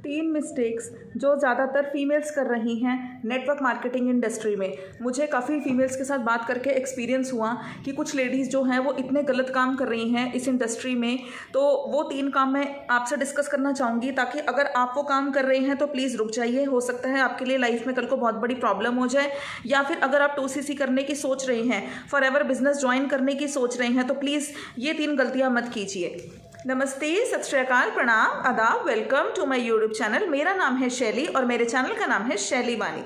3 mistakes जो ज़्यादातर females कर रही हैं नेटवर्क मार्केटिंग इंडस्ट्री में। मुझे काफ़ी फीमेल्स के साथ बात करके एक्सपीरियंस हुआ कि कुछ लेडीज़ जो हैं वो इतने गलत काम कर रही हैं इस इंडस्ट्री में। तो वो 3 काम मैं आपसे डिस्कस करना चाहूँगी, ताकि अगर आप वो काम कर रहे हैं तो प्लीज़ रुक जाइए। हो सकता है आपके लिए लाइफ में कल को बहुत बड़ी प्रॉब्लम हो जाए, या फिर अगर आप 2CC करने की सोच रहे हैं, फॉर एवर बिजनेस ज्वाइन करने की सोच रहे हैं, तो प्लीज़ ये 3 गलतियाँ मत कीजिए। नमस्ते, सत श्री अकाल, प्रणाम, आदाब, welcome to my YouTube channel. मेरा नाम है शैली और मेरे चैनल का नाम है शैली वानी।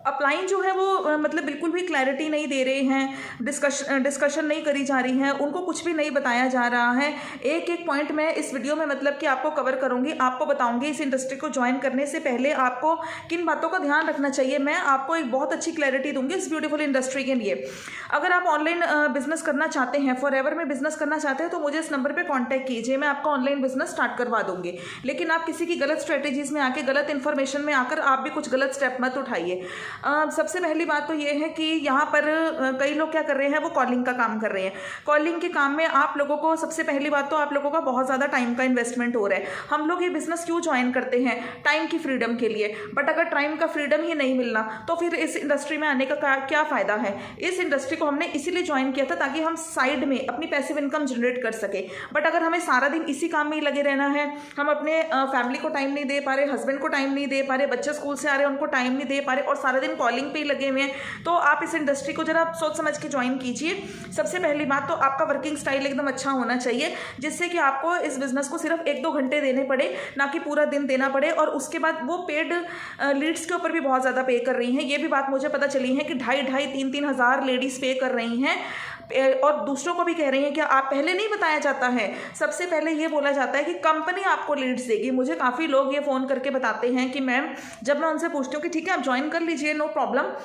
अपलाइन जो है वो मतलब बिल्कुल भी क्लैरिटी नहीं दे रहे हैं, डिस्कशन नहीं करी जा रही है, उनको कुछ भी नहीं बताया जा रहा है। एक एक पॉइंट मैं इस वीडियो में मतलब कि आपको कवर करूंगी, आपको बताऊंगी इस इंडस्ट्री को ज्वाइन करने से पहले आपको किन बातों का ध्यान रखना चाहिए। मैं आपको एक बहुत अच्छी क्लैरिटी दूंगी इस ब्यूटीफुल इंडस्ट्री के लिए। अगर आप ऑनलाइन बिजनेस करना चाहते हैं, फॉर एवर में बिजनेस करना चाहते हैं, तो मुझे इस नंबर पर कॉन्टैक्ट कीजिए, मैं आपका ऑनलाइन बिजनेस स्टार्ट करवा दूंगी। लेकिन आप किसी की गलत स्ट्रेटेजीज में आके, गलत इन्फॉर्मेशन में आकर आप भी कुछ गलत स्टेप मत उठाइए। सबसे पहली बात तो ये है कि यहाँ पर कई लोग क्या कर रहे हैं, वो कॉलिंग का काम कर रहे हैं। कॉलिंग के काम में आप लोगों को, सबसे पहली बात तो आप लोगों का बहुत ज़्यादा टाइम का इन्वेस्टमेंट हो रहा है। हम लोग ये बिजनेस क्यों ज्वाइन करते हैं? टाइम की फ्रीडम के लिए। बट अगर टाइम का फ्रीडम ही नहीं मिलना तो फिर इस इंडस्ट्री में आने का क्या फ़ायदा है? इस इंडस्ट्री को हमने इसीलिए ज्वाइन किया था ताकि हम साइड में अपनी पैसिव इनकम जनरेट कर सके। बट अगर हमें सारा दिन इसी काम में ही लगे रहना है, हम अपने फैमिली को टाइम नहीं दे पा रहे, हस्बैंड को टाइम नहीं दे पा रहे, बच्चे स्कूल से आ रहे हैं उनको टाइम नहीं दे पा रहे, और सारा दिन कॉलिंग पे ही लगे हुए हैं, तो आप इस इंडस्ट्री को जरा सोच समझ के ज्वाइन कीजिए। सबसे पहली बात तो आपका वर्किंग स्टाइल एकदम अच्छा होना चाहिए, जिससे कि आपको इस बिजनेस को सिर्फ 1-2 घंटे देने पड़े, ना कि पूरा दिन देना पड़े। और उसके बाद वो पेड लीड्स के ऊपर भी बहुत ज़्यादा पे कर रही हैं। ये भी बात मुझे पता चली है कि 2,500-3,000 हज़ार लेडीज़ पे कर रही हैं, और दूसरों को भी कह रही हैं कि आप पहले नहीं बताया जाता है। सबसे पहले ये बोला जाता है कि कंपनी आपको लीड्स देगी। मुझे काफ़ी लोग ये फ़ोन करके बताते हैं कि मैम, जब मैं उनसे पूछती हूँ कि ठीक है आप ज्वाइन कर लीजिए, नो प्रॉब्लम,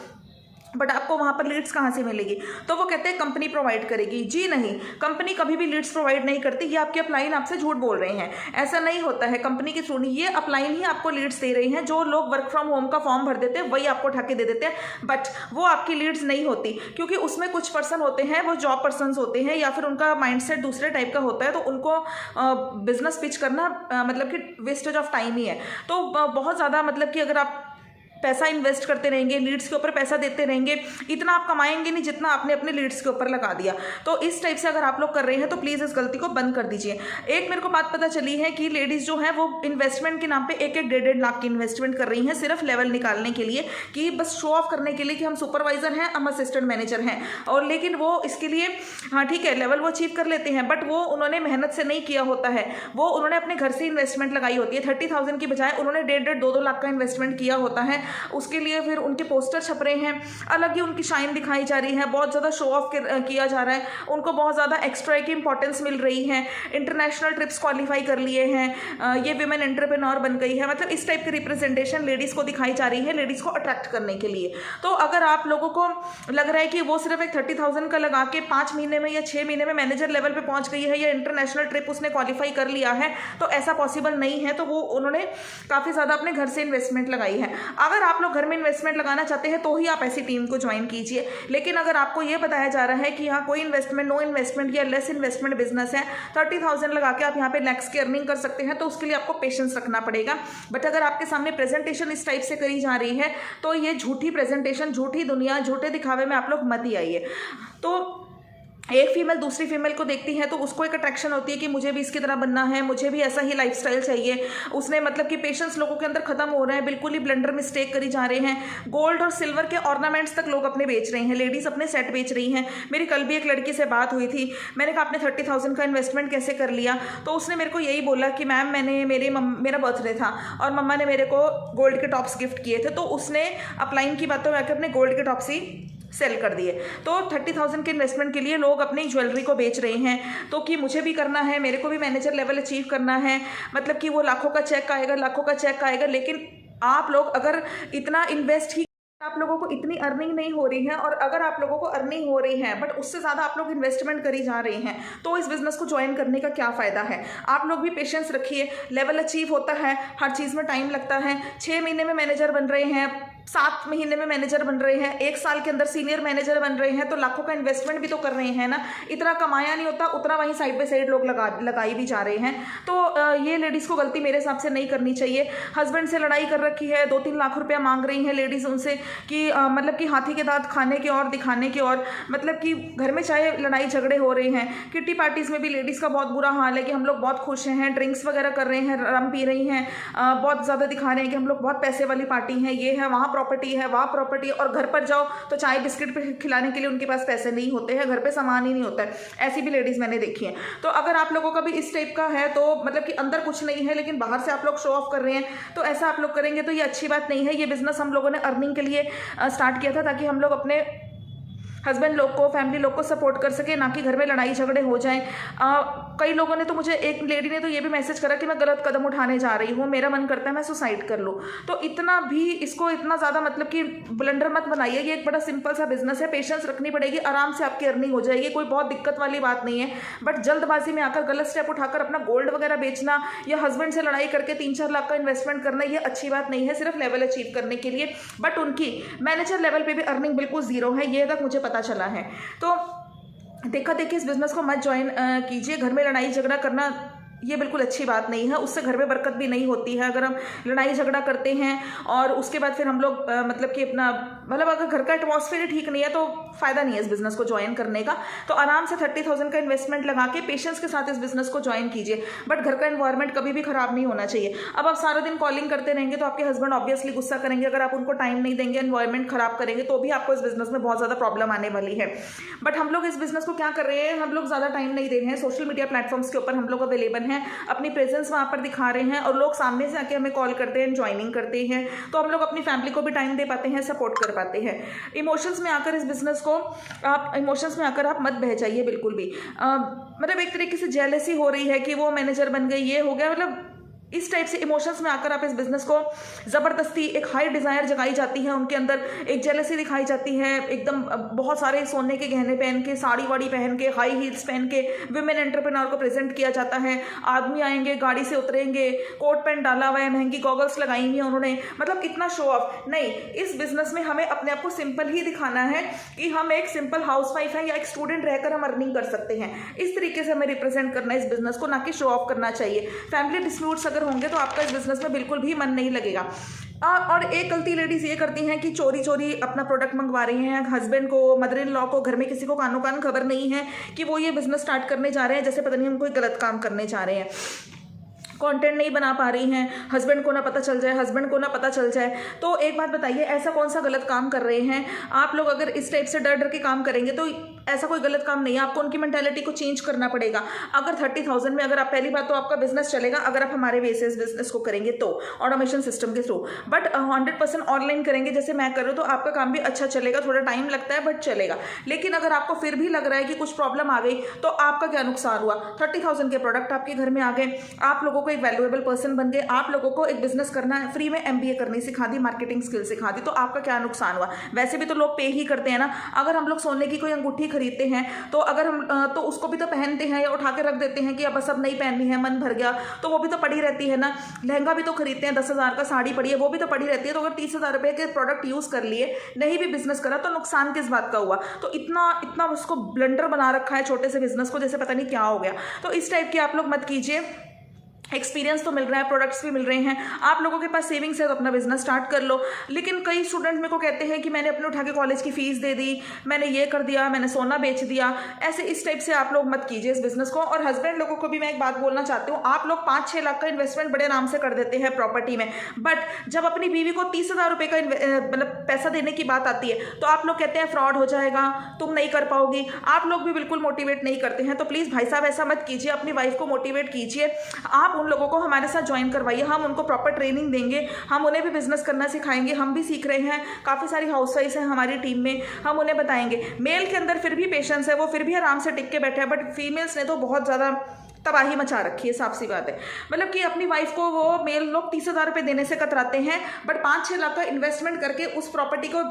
बट आपको वहाँ पर लीड्स कहाँ से मिलेगी? तो वो कहते हैं कंपनी प्रोवाइड करेगी। जी नहीं, कंपनी कभी भी लीड्स प्रोवाइड नहीं करती। ये आपके अपलाइन आपसे झूठ बोल रहे हैं, ऐसा नहीं होता है। कंपनी के थ्रू नहीं, ये अपलाइन ही आपको लीड्स दे रही हैं। जो लोग वर्क फ्रॉम होम का फॉर्म भर देते हैं वही आपको उठा के दे देते हैं, बट वो आपकी लीड्स नहीं होती, क्योंकि उसमें कुछ पर्सन होते हैं, वो जॉब पर्सन होते हैं, या फिर उनका माइंडसेट दूसरे टाइप का होता है, तो उनको बिजनेस पिच करना मतलब कि वेस्टेज ऑफ टाइम ही है। तो बहुत ज़्यादा मतलब कि अगर आप पैसा इन्वेस्ट करते रहेंगे, लीड्स के ऊपर पैसा देते रहेंगे, इतना आप कमाएंगे नहीं जितना आपने अपने लीड्स के ऊपर लगा दिया। तो इस टाइप से अगर आप लोग कर रहे हैं तो प्लीज़ इस गलती को बंद कर दीजिए। एक मेरे को बात पता चली है कि लेडीज़ जो है वो इन्वेस्टमेंट के नाम पे 1-1, 1.5 लाख की इन्वेस्टमेंट कर रही हैं, सिर्फ लेवल निकालने के लिए, कि बस शो ऑफ करने के लिए कि हम सुपरवाइजर हैं, हम असिस्टेंट मैनेजर हैं। और लेकिन वो इसके लिए, हाँ ठीक है, लेवल वो अचीव कर लेते हैं, बट वो उन्होंने मेहनत से नहीं किया होता है। वो उन्होंने अपने घर से इन्वेस्टमेंट लगाई होती है। 30,000 की बजाय उन्होंने 1.5, 2-2 लाख का इन्वेस्टमेंट किया होता है। उसके लिए फिर उनके पोस्टर छप रहे हैं, अलग ही उनकी शाइन दिखाई जा रही है, बहुत ज़्यादा शो ऑफ किया जा रहा है, उनको बहुत ज़्यादा एक्स्ट्रा की इंपॉर्टेंस मिल रही है, इंटरनेशनल ट्रिप्स क्वालिफाई कर लिए हैं, ये विमेन एंटरप्रेन्योर बन गई है। मतलब इस टाइप की रिप्रेजेंटेशन लेडीज़ को दिखाई जा रही है, लेडीज़ को अट्रैक्ट करने के लिए। तो अगर आप लोगों को लग रहा है कि वो सिर्फ एक 30,000 का लगा के 5 महीने में या 6 महीने में मैनेजर लेवल पर पहुँच गई है, या इंटरनेशनल ट्रिप उसने क्वालिफाई कर लिया है, तो ऐसा पॉसिबल नहीं है। तो वो उन्होंने काफ़ी ज़्यादा अपने घर से इन्वेस्टमेंट लगाई है। अगर आप लोग घर में इन्वेस्टमेंट लगाना चाहते हैं तो ही आप ऐसी टीम को ज्वाइन कीजिए। लेकिन अगर आपको यह बताया जा रहा है कि यहाँ कोई इन्वेस्टमेंट, नो इन्वेस्टमेंट या लेस इन्वेस्टमेंट बिजनेस है, 30,000 लगा के आप यहाँ पे लैक्स की अर्निंग कर सकते हैं, तो उसके लिए आपको पेशेंस रखना पड़ेगा। बट अगर आपके सामने प्रेजेंटेशन इस टाइप से करी जा रही है, तो ये झूठी प्रेजेंटेशन, झूठी दुनिया, झूठे दिखावे में आप लोग मत ही आइए। तो एक फीमेल दूसरी फीमेल को देखती है तो उसको एक अट्रैक्शन होती है कि मुझे भी इसकी तरह बनना है, मुझे भी ऐसा ही लाइफस्टाइल चाहिए। उसने मतलब कि पेशेंस लोगों के अंदर खत्म हो रहे हैं, बिल्कुल ही ब्लंडर मिस्टेक करी जा रहे हैं। गोल्ड और सिल्वर के ऑर्नामेंट्स तक लोग अपने बेच रहे हैं, लेडीज़ अपने सेट बेच रही हैं। मेरी कल भी एक लड़की से बात हुई थी, मैंने कहा आपने 30,000 का इन्वेस्टमेंट कैसे कर लिया? तो उसने मेरे को यही बोला कि मैम मेरा बर्थडे था और मम्मा ने मेरे को गोल्ड के टॉप्स गिफ्ट किए थे, तो उसने अपलाइन की बातों में आकर अपने गोल्ड के टॉप्स ही सेल कर दिए। तो 30,000 के इन्वेस्टमेंट के लिए लोग अपनी ज्वेलरी को बेच रहे हैं, तो कि मुझे भी करना है, मेरे को भी मैनेजर लेवल अचीव करना है, मतलब कि वो लाखों का चेक आएगा, लाखों का चेक आएगा। लेकिन आप लोग अगर इतना इन्वेस्ट ही, आप लोगों को इतनी अर्निंग नहीं हो रही है, और अगर आप लोगों को अर्निंग हो रही है बट उससे ज़्यादा आप लोग इन्वेस्टमेंट करी जा रहे हैं, तो इस बिज़नेस को ज्वाइन करने का क्या फ़ायदा है? आप लोग भी पेशेंस रखिए, लेवल अचीव होता है, हर चीज़ में टाइम लगता है। 6 महीने में मैनेजर बन रहे हैं, 7 महीने में मैनेजर बन रहे हैं, 1 साल के अंदर सीनियर मैनेजर बन रहे हैं, तो लाखों का इन्वेस्टमेंट भी तो कर रहे हैं ना। इतना कमाया नहीं होता उतना वहीं साइड बाय साइड लोग लगाई भी जा रहे हैं। तो ये लेडीज़ को गलती मेरे हिसाब से नहीं करनी चाहिए। हस्बैंड से लड़ाई कर रखी है, 2-3 लाख रुपया मांग रही हैं लेडीज़ उनसे कि मतलब कि हाथी के दांत खाने के और दिखाने के और, मतलब कि घर में चाहे लड़ाई झगड़े हो रहे हैं। किट्टी पार्टीज़ में भी लेडीज़ का बहुत बुरा हाल है कि हम लोग बहुत खुश हैं, ड्रिंक्स वगैरह कर रहे हैं, रम पी रही हैं, बहुत ज़्यादा दिखा रहे हैं कि हम लोग बहुत पैसे वाली पार्टी हैं, ये है, वहाँ प्रॉपर्टी है, वहाँ प्रॉपर्टी है, और घर पर जाओ तो चाय बिस्किट पे खिलाने के लिए उनके पास पैसे नहीं होते हैं, घर पे सामान ही नहीं होता है। ऐसी भी लेडीज़ मैंने देखी हैं। तो अगर आप लोगों का भी इस टाइप का है, तो मतलब कि अंदर कुछ नहीं है लेकिन बाहर से आप लोग शो ऑफ कर रहे हैं, तो ऐसा आप लोग करेंगे तो ये अच्छी बात नहीं है। ये बिजनेस हम लोगों ने अर्निंग के लिए स्टार्ट किया था ताकि हम लोग अपने हस्बैंड लोग को, फैमिली लोग को सपोर्ट कर सके, ना कि घर में लड़ाई झगड़े हो जाएं। कई लोगों ने तो मुझे, एक लेडी ने तो ये भी मैसेज करा कि मैं गलत कदम उठाने जा रही हूँ, मेरा मन करता है मैं सुसाइड कर लूँ। तो इतना भी इसको इतना ज़्यादा मतलब कि ब्लंडर मत बनाइए। ये एक बड़ा सिंपल सा बिजनेस है, पेशेंस रखनी पड़ेगी, आराम से आपकी अर्निंग हो जाएगी, कोई बहुत दिक्कत वाली बात नहीं है। बट जल्दबाजी में आकर गलत स्टेप उठाकर अपना गोल्ड वगैरह बेचना या हस्बैंड से लड़ाई करके 3-4 लाख का इन्वेस्टमेंट करना, ये अच्छी बात नहीं है सिर्फ लेवल अचीव करने के लिए। बट उनकी मैनेजर लेवल पर भी अर्निंग बिल्कुल जीरो है, ये तक मुझे पता चला है। तो देखा देखी इस बिज़नेस को मत ज्वाइन कीजिए। घर में लड़ाई झगड़ा करना ये बिल्कुल अच्छी बात नहीं है, उससे घर में बरकत भी नहीं होती है। अगर हम लड़ाई झगड़ा करते हैं और उसके बाद फिर हम लोग मतलब कि अपना मतलब अगर घर का एटमॉस्फेयर ठीक नहीं है तो फ़ायदा नहीं है इस बिज़नेस को ज्वाइन करने का। तो आराम से 30,000 का इन्वेस्टमेंट लगा के पेशेंस के साथ इस बिज़नेस को ज्वाइन कीजिए। बट घर का एनवायरनमेंट कभी भी ख़राब नहीं होना चाहिए। अब आप सारा दिन कॉलिंग करते रहेंगे तो आपके हस्बैंड ऑब्वियसली गुस्सा करेंगे। अगर आप उनको टाइम नहीं देंगे, एनवायरनमेंट ख़राब करेंगे, तो भी आपको इस बिज़नेस में बहुत ज़्यादा प्रॉब्लम आने वाली है। बट हम लोग इस बिज़नेस को क्या कर रहे हैं, हम लोग ज़्यादा टाइम नहीं दे रहे हैं। सोशल मीडिया प्लेटफॉर्म्स के ऊपर हम लोग अवेलेबल हैं, अपनी प्रेजेंस वहाँ पर दिखा रहे हैं और लोग सामने से आके हमें कॉल करते हैं, ज्वाइनिंग करते हैं, तो हम लोग अपनी फैमिली को भी टाइम दे पाते हैं, सपोर्ट कर पाते हैं। इमोशंस में आकर इस बिज़नेस को आप मत बह जाइए बिल्कुल भी। मतलब एक तरीके से जेलसी हो रही है कि वो मैनेजर बन गई, ये हो गया, मतलब इस टाइप से इमोशंस में आकर आप इस बिज़नेस को ज़बरदस्ती, एक हाई डिज़ायर जगाई जाती है उनके अंदर, एक जेलसी दिखाई जाती है, एकदम बहुत सारे सोने के गहने पहन के, साड़ी वाड़ी पहन के, हाई हील्स पहन के विमेन एंटरप्रेन्योर को प्रेजेंट किया जाता है। आदमी आएंगे, गाड़ी से उतरेंगे, कोट पैंट डाला हुआ है, महंगी गॉगल्स लगाई हुई हैं उन्होंने, मतलब इतना शो ऑफ नहीं। इस बिज़नेस में हमें अपने आप को सिंपल ही दिखाना है कि हम एक सिंपल हाउसवाइफ हैं या एक स्टूडेंट रहकर हम अर्निंग कर सकते हैं। इस तरीके से हमें रिप्रेजेंट करना है इस बिज़नेस को, ना कि शो ऑफ करना चाहिए। फैमिली डिस्प्यूट्स होंगे तो आपका इस बिजनेस में बिल्कुल भी मन नहीं लगेगा। और एक गलती लेडीज ये करती हैं कि चोरी चोरी अपना प्रोडक्ट मंगवा रही हैं, हस्बैंड को, मदर इन लॉ को, घर में किसी को कानो कान खबर नहीं है कि वो ये बिजनेस स्टार्ट करने जा रहे हैं, जैसे पता नहीं हम कोई गलत काम करने जा रहे हैं। कंटेंट नहीं बना पा रही हैं, हस्बैंड को ना पता चल जाए। तो एक बात बताइए, ऐसा कौन सा गलत काम कर रहे हैं आप लोग? अगर इस टाइप से डर डर के काम करेंगे तो ऐसा कोई गलत काम नहीं है। आपको उनकी मेंटालिटी को चेंज करना पड़ेगा। अगर 30,000 में, अगर आप, पहली बात तो आपका बिजनेस चलेगा अगर आप हमारे वे से इस बिजनेस को करेंगे तो, ऑटोमेशन सिस्टम के थ्रू। बट 100% ऑनलाइन करेंगे जैसे मैं कर रही हूँ तो आपका काम भी अच्छा चलेगा, थोड़ा टाइम लगता है बट चलेगा। लेकिन अगर आपको फिर भी लग रहा है कि कुछ प्रॉब्लम आ गई तो आपका क्या नुकसान हुआ? 30,000 के प्रोडक्ट आपके घर में आ गए, आप लोगों को एक वैल्यूएबल पर्सन बन गए, आप लोगों को एक बिजनेस करना है, फ्री में MBA करनी सिखा दी, मार्केटिंग स्किल सिखा दी, तो आपका क्या नुकसान हुआ? वैसे भी तो लोग पे ही करते हैं ना। अगर हम लोग सोने की कोई अंगूठी खरीदते हैं तो अगर हम तो उसको भी तो पहनते हैं या उठा के रख देते हैं कि अब बस अब नहीं पहननी है, मन भर गया, तो वो भी तो पड़ी रहती है ना। लहंगा भी तो खरीदते हैं, 10,000 का साड़ी पड़ी है, वो भी तो पड़ी रहती है। तो अगर 30,000 रुपये के प्रोडक्ट यूज़ कर लिए, नहीं भी बिजनेस करा, तो नुकसान किस बात का हुआ? तो इतना उसको ब्लंडर बना रखा है छोटे से बिजनेस को, जैसे पता नहीं क्या हो गया। तो इस टाइप की आप लोग मत कीजिए। एक्सपीरियंस तो मिल रहा है, प्रोडक्ट्स भी मिल रहे हैं, आप लोगों के पास सेविंग्स है तो अपना बिजनेस स्टार्ट कर लो। लेकिन कई स्टूडेंट मेरे को कहते हैं कि मैंने अपने उठा के कॉलेज की फीस दे दी, मैंने ये कर दिया, मैंने सोना बेच दिया। ऐसे इस टाइप से आप लोग मत कीजिए इस बिजनेस को। और हस्बैंड लोगों को भी मैं एक बात बोलना चाहती हूँ, आप लोग 5-6 लाख का इन्वेस्टमेंट बड़े आराम से कर देते हैं प्रॉपर्टी में, बट जब अपनी बीवी को 30,000 रुपये का मतलब पैसा देने की बात आती है तो आप लोग कहते हैं फ्रॉड हो जाएगा, तुम नहीं कर पाओगी। आप लोग भी बिल्कुल मोटिवेट नहीं करते हैं। तो प्लीज़ भाई साहब ऐसा मत कीजिए, अपनी वाइफ को मोटिवेट कीजिए। आप उन लोगों को हमारे ज्वाइन करवाइए, हम उनको प्रॉपर ट्रेनिंग देंगे, हम उन्हें भी बिजनेस करना सिखाएंगे। हम भी सीख रहे हैं, काफ़ी सारी हाउसवाइफ्स हैं हमारी टीम में, हम उन्हें बताएंगे। मेल के अंदर फिर भी पेशेंस है, वो फिर भी आराम से टिक के बैठे हैं, बट फीमेल्स ने तो बहुत ज़्यादा तबाही मचा रखी है, साफ सी बात है। मतलब कि अपनी वाइफ को वो मेल लोग 30,000 रुपये देने से कतराते हैं, बट 5-6 लाख का इन्वेस्टमेंट करके उस प्रॉपर्टी को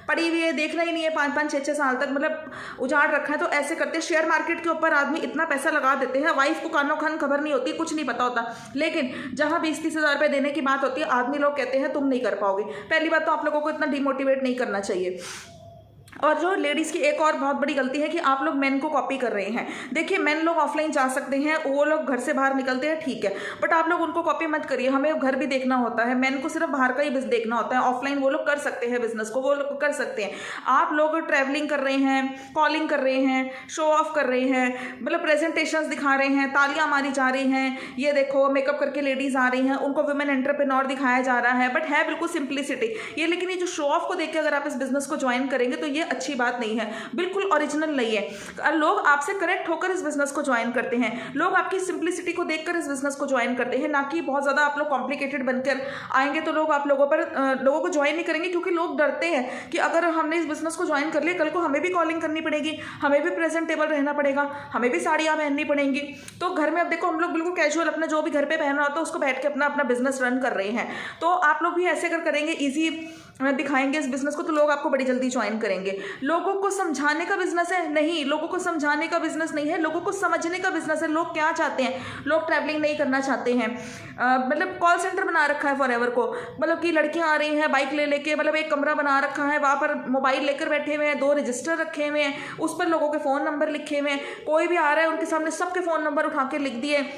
पड़ी हुई है, देखना ही नहीं है 5-5 6-6 साल तक, मतलब उजाड़ रखा है। तो ऐसे करते शेयर मार्केट के ऊपर आदमी इतना पैसा लगा देते हैं, वाइफ को कानो खान खबर नहीं होती, कुछ नहीं पता होता, लेकिन जहाँ 20-30 हज़ार रुपये देने की बात होती है आदमी लोग कहते हैं तुम नहीं कर पाओगे। पहली बात तो आप लोगों को इतना डिमोटिवेट नहीं करना चाहिए। और जो लेडीज़ की एक और बहुत बड़ी गलती है कि आप लोग मेन को कॉपी कर रहे हैं। देखिए मेन लोग ऑफलाइन जा सकते हैं, वो लोग घर से बाहर निकलते हैं, ठीक है, बट आप लोग उनको कॉपी मत करिए। हमें घर भी देखना होता है, मेन को सिर्फ बाहर का ही देखना होता है। ऑफलाइन वो लोग कर सकते हैं, बिजनेस को वो लोग कर सकते हैं। आप लोग ट्रैवलिंग कर रहे हैं, कॉलिंग कर रहे हैं, शो ऑफ कर रहे हैं, मतलब प्रेजेंटेशंस दिखा रहे हैं, तालियां मारी जा रही हैं, ये देखो मेकअप करके लेडीज आ रही हैं, उनको वुमेन एंटरप्रेन्योर दिखाया जा रहा है, बट है बिल्कुल सिंप्लिसिटी ये। लेकिन ये जो शो ऑफ को देख के अगर आप इस बिजनेस को ज्वाइन करेंगे तो ये अच्छी बात नहीं है, बिल्कुल ओरिजिनल नहीं है। लोग आपसे करेक्ट होकर इस बिजनेस को ज्वाइन करते हैं, लोग आपकी सिंप्लिसिटी को देखकर इस बिजनेस को ज्वाइन करते हैं, ना कि बहुत ज़्यादा आप लोग कॉम्प्लिकेटेड बनकर आएंगे तो लोग आप लोगों को ज्वाइन नहीं करेंगे, क्योंकि लोग डरते हैं कि अगर हमने इस बिजनेस को ज्वाइन कर लिया कल को हमें भी कॉलिंग करनी पड़ेगी, हमें भी प्रेजेंटेबल रहना पड़ेगा, हमें भी साड़ियाँ पहननी पड़ेंगी। तो घर में अब देखो हम लोग बिल्कुल कैजुअल अपना जो भी घर पे पहना होता है उसको बैठ के अपना अपना बिजनेस रन कर रहे हैं। तो आप लोग भी ऐसे अगर करेंगे, ईजी दिखाएंगे इस बिजनेस को, तो लोग आपको बड़ी जल्दी ज्वाइन करेंगे। लोगों को समझाने का बिजनेस है नहीं, लोगों को समझाने का बिजनेस नहीं है, लोगों को समझने का बिजनेस है। लोग क्या चाहते हैं, लोग ट्रैवलिंग नहीं करना चाहते हैं, मतलब कॉल सेंटर बना रखा है फॉरएवर को, मतलब कि लड़कियां आ रही हैं बाइक ले लेके, मतलब एक कमरा बना रखा है, वहाँ पर मोबाइल लेकर बैठे हुए हैं, 2 रजिस्टर रखे हुए हैं, उस पर लोगों के फ़ोन नंबर लिखे हुए हैं, कोई भी आ रहा है उनके सामने सबके फ़ोन नंबर उठा के लिख दिए,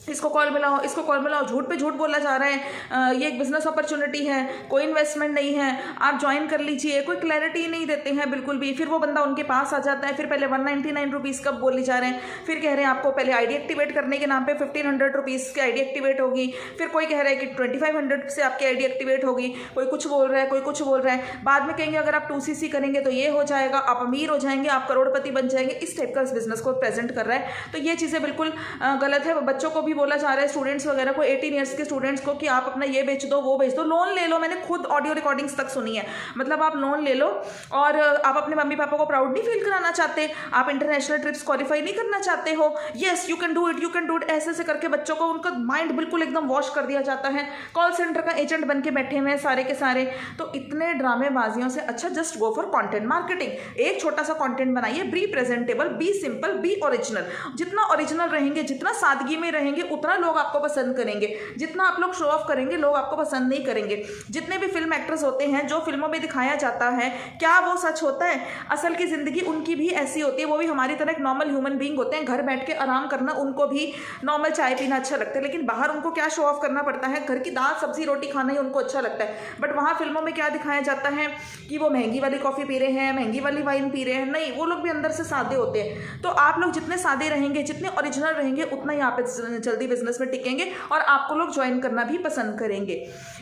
इसको कॉल मिलाओ, इसको कॉल मिलाओ, झूठ पे झूठ बोला जा रहा है। ये एक बिजनेस अपॉर्चुनिटी है, कोई इन्वेस्टमेंट नहीं है, आप ज्वाइन कर लीजिए, कोई क्लैरिटी नहीं देते हैं बिल्कुल भी। फिर वो बंदा उनके पास आ जाता है, फिर पहले 199 रुपीज़ कब बोले जा रहे हैं, फिर कह रहे हैं आपको पहले आईडी एक्टिवेट करने के नाम पे 1500 रुपीज़ की आईडी एक्टिवेट होगी, फिर कोई कह रहा है कि 2500 से आपकी आईडी एक्टिवेट होगी, कोई कुछ बोल रहा है, कोई कुछ बोल रहा है। बाद में कहेंगे अगर आप 2cc करेंगे तो ये हो जाएगा, आप अमीर हो जाएंगे, आप करोड़पति बन जाएंगे। इस टाइप का इस बिजनेस को प्रेजेंट कर रहा है। तो ये चीज़ें बिल्कुल गलत है। बच्चों को भी बोला जा रहा है, स्टूडेंट्स वगैरह को, 18 ईयर्स के स्टूडेंट्स को, कि आप अपना ये बेच दो, वो बेच दो, लोन ले लो। मैंने खुद ऑडियो रिकॉर्डिंग्स तक सुनी है, मतलब आप लोन ले लो और आप अपने मम्मी पापा को प्राउड नहीं फील कराना चाहते, आप इंटरनेशनल ट्रिप्स क्वालिफाई नहीं करना चाहते हो, yes you can do it, you can do it, ऐसे करके बच्चों को उनका माइंड बिल्कुल एकदम वॉश कर दिया जाता है। कॉल सेंटर का एजेंट बन के बैठे हुए हैं सारे के सारे। तो इतने ड्रामेबाजियों से अच्छा just go for content marketing. एक छोटा सा कंटेंट बनाइए, be presentable, be simple, be original. जितना ओरिजिनल रहेंगे, जितना सादगी में रहेंगे, उतना लोग आपको पसंद करेंगे। जितना आप लोग शो ऑफ करेंगे लोग आपको पसंद नहीं करेंगे। जितने भी फिल्म एक्टर्स होते हैं, जो फिल्मों में दिखाया जाता है, क्या वो सच होता है? असल की जिंदगी उनकी भी ऐसी होती है, वो भी हमारी तरह एक नॉर्मल ह्यूमन बीइंग होते हैं। घर बैठ के आराम करना उनको भी नॉर्मल चाय पीना अच्छा लगता है, लेकिन बाहर उनको क्या शो ऑफ करना पड़ता है, घर की दाल सब्जी रोटी खाना ही उनको अच्छा लगता है। बट वहाँ फिल्मों में क्या दिखाया जाता है कि वो महंगी वाली कॉफ़ी पी रहे हैं, महंगी वाली वाइन पी रहे हैं। नहीं, वो लोग भी अंदर से सादे होते हैं। तो आप लोग जितने सादे रहेंगे, जितने ओरिजिनल रहेंगे, उतना ही आप जल्दी बिजनेस में टिकेंगे और आपको लोग ज्वाइन करना भी पसंद करेंगे।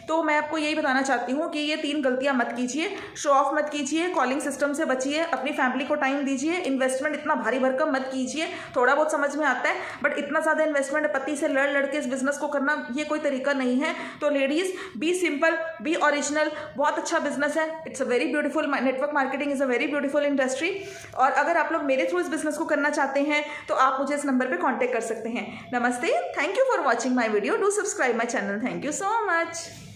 तो मैं आपको यही बताना चाहती हूँ कि ये 3 गलतियाँ मत कीजिए। शो ऑफ मत कीजिए, कॉलिंग सिस्टम से बचिए, अपनी फैमिली को टाइम दीजिए, इन्वेस्टमेंट इतना भारी भरकम मत कीजिए। थोड़ा बहुत समझ में आता है, बट इतना ज़्यादा इन्वेस्टमेंट पति से लड़ के इस बिजनेस को करना, ये कोई तरीका नहीं है। तो ladies, be simple, be original. बहुत अच्छा बिजनेस है, it's a very beautiful, network marketing is a very beautiful industry. और अगर आप लोग मेरे थ्रू इस बिजनेस को करना चाहते हैं तो आप मुझे इस नंबर पर कॉन्टैक्ट कर सकते हैं। नमस्ते, thank you for watching my video, do subscribe my channel, thank you so much.